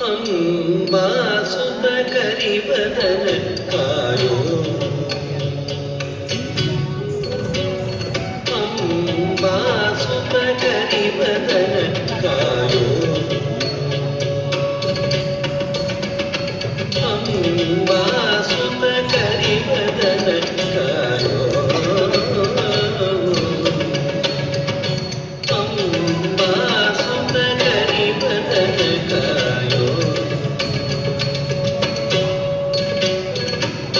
ಅಂಬಾ ಸುತ ಕರಿಬದನ ಕಾಯೋ ಅಂಬಾ ಸುತ ಕರಿಬದನ ಕಾಯೋ ಅಂಬಾ ಸುತ ಕರಿಬದನ ಕಾಯೋ ಅಂಬಾ ಸುತ ಕರಿಬದನ ಕಾಯೋ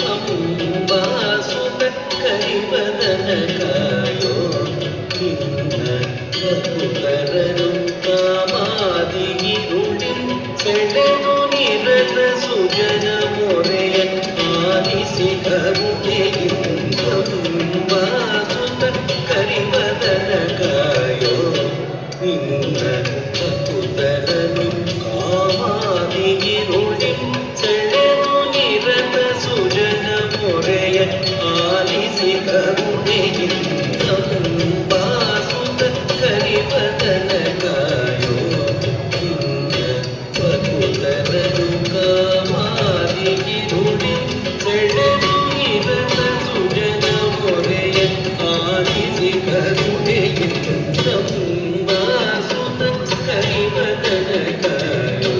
ಅಂಬಾ ಸುತ ಕರಿಬದನ ಕಾಯೋ ನಿನ್ನ ಬಕುತರನು ಕಾಮಾದಿಗಿರುಳಿ ಸೆಳೆದು ನಿರತ ಸುಜನ ಮೊರೆಯ ಆಲಿಸಿ ಕರುಣೆಯಿಂದಂಬಾ ಸುತ ಕರಿಬದನ ಕಾಯೋ ನಿನ್ನ ಬಕುತರನು ಕಾಮಾದಿಗಿರುಳಿ ಸೆಳೆದು ನಿರತ ಸುಜನ ಮೊರೆಯ ಆಲಿಸಿ ಕರುಣೆಯಿಂದಂಬಾ ಸುತ ಕರಿಬದನ ಕಾಯೋ ನಿನ್ನ ಬಕುತರನು ಕಾಮಾದಿಗಿರುಳಿ ಸೆಳೆದು ನಿರತ ಸುಜನ ಮೊರೆಯ ಆಲಿಸಿ ಕರುಣೆಯಿಂದಂಬಾ ಸುತ ಕರಿಬದನ ಕಾಯೋ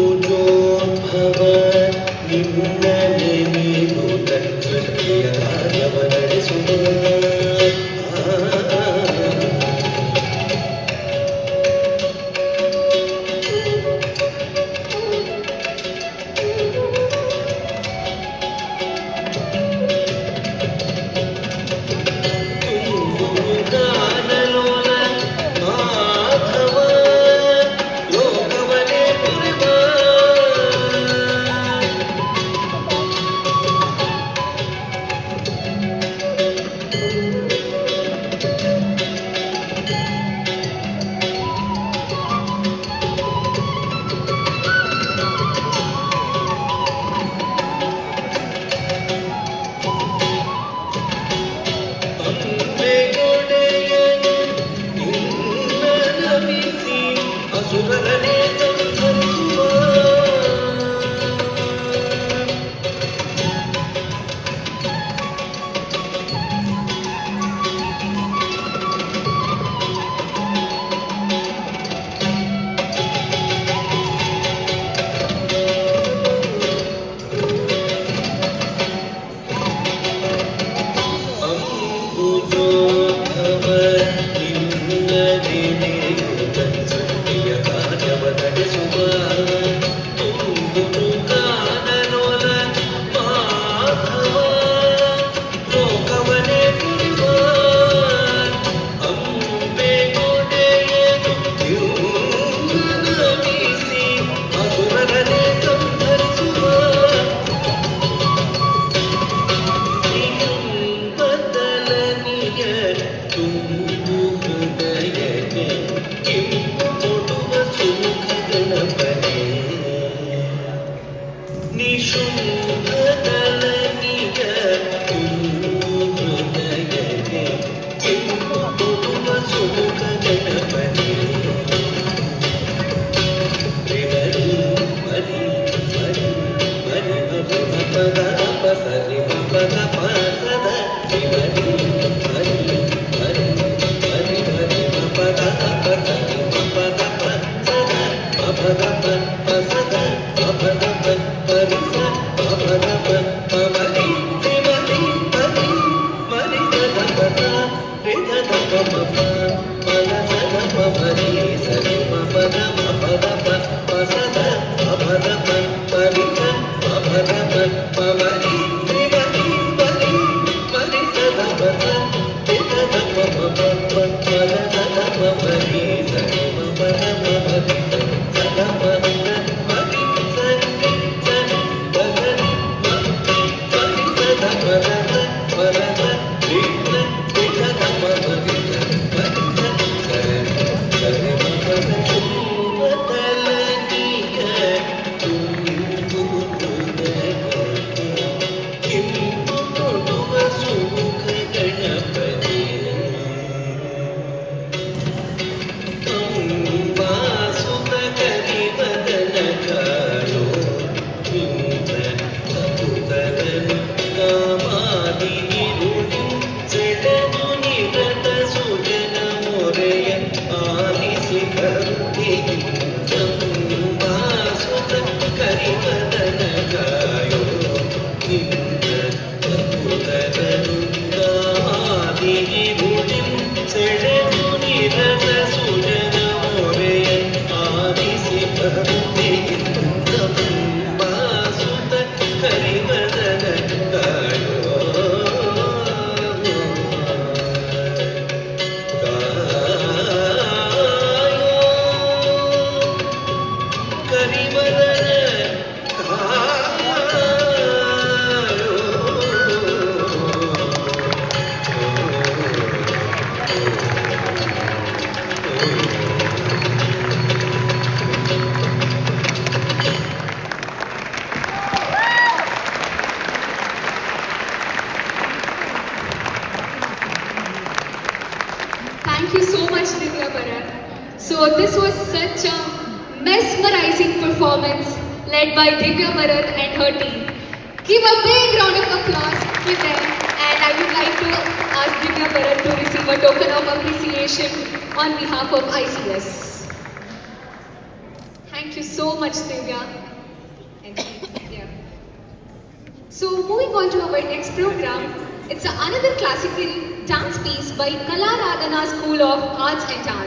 ಅಂಬುಜೋದ್ಭವ ನಿನ್ನನೆ ನೀನು ತತ್ಕೃತ್ಯ ಕಾರ್ಯವ ನಡೆಸುವ ಗಾನಲೋಲ ಮಾಧವ ಲೋಕವನೇ ಪುರಿವ ಅಂಬೆಗೊಡೆಯನು ನಿನ್ನ ನಮಿಸಿ ಅಸುರರನೇ ಸಂಹರಿಸುವ ಅಂಬುಜೋದ್ಭವ ನಿನ್ನನೆ ನೀನು ತತ್ಕೃತ್ಯ ಕಾರ್ಯವ ನಡೆಸುವ ತುಂಬುರು ಗಾನಲೋಲ ಮಾಧವ ಲೋಕವನೇ ಪುರಿವ ಅಂಬೆಗೊಡೆಯನು ನಿನ್ನ ನಮಿಸಿ ಅಸುರರನೇ ಸಂಹರಿಸುವ ಬದಲನಿಯ ತುಂಬು ಹೃದಯಕ್ಕೆ ಕೆಂಪು ಕೊಡುವ ಸುಖ ಗಣಪನೆ ನಿಶುಂಭದಲನಿಯ ತುಂಬು ಹೃದಯಕ್ಕೆ ಕೆಂಪು ಕೊಡುವ ಸುಖ ಗಣಪನೆ ತ್ರಿವರಿ ಮರಿ ಮರಿ ಮರಿ ಪದ ಪಸರಿ ಪದ ಪದ ತ್ರಿವರಿ ಮರಿ ಮರಿ ಮರಿ ಮರಿ ಪದ ಪಸರಿ ಪದ ಪದ ಪದ ಪಸದ ಪದ ಪರಿಸ ಪದ ಪಮರಿ ತ್ರಿವರಿ ಮರಿ ಮರಿ ಪದ ಪದ ರಿದ ಪಮ ಪದ ಸದ ಪಮರಿ ಸರಿ ಪದ ಪದ ಪಸದ ಪದ ಪರಿಸ ಪದ ಪಮರಿ ತ್ರಿವರಿ ಮರಿ ಮರಿ ಸದ ಪದ ರಿದ ಪಮ ಪದ ಸದ ಪಮರಿ ಸರಿ ಪದ ಪಮರಿ ಸದ ಪದ ಬಾಸುತ ಹರಿವದನ ಕಾಯೋ ಕರಿವದನ Thank you so much, Divya Bharat. So this was such a mesmerizing performance led by Divya Bharat and her team. Give a big round of applause to them, and I would like to ask Divya Bharat to receive a token of appreciation on behalf of ICS. Thank you so much, Divya. Thank you. Yeah. So moving on to our next program, it's another classical dance piece by Kala Radhana School of Arts and Dance.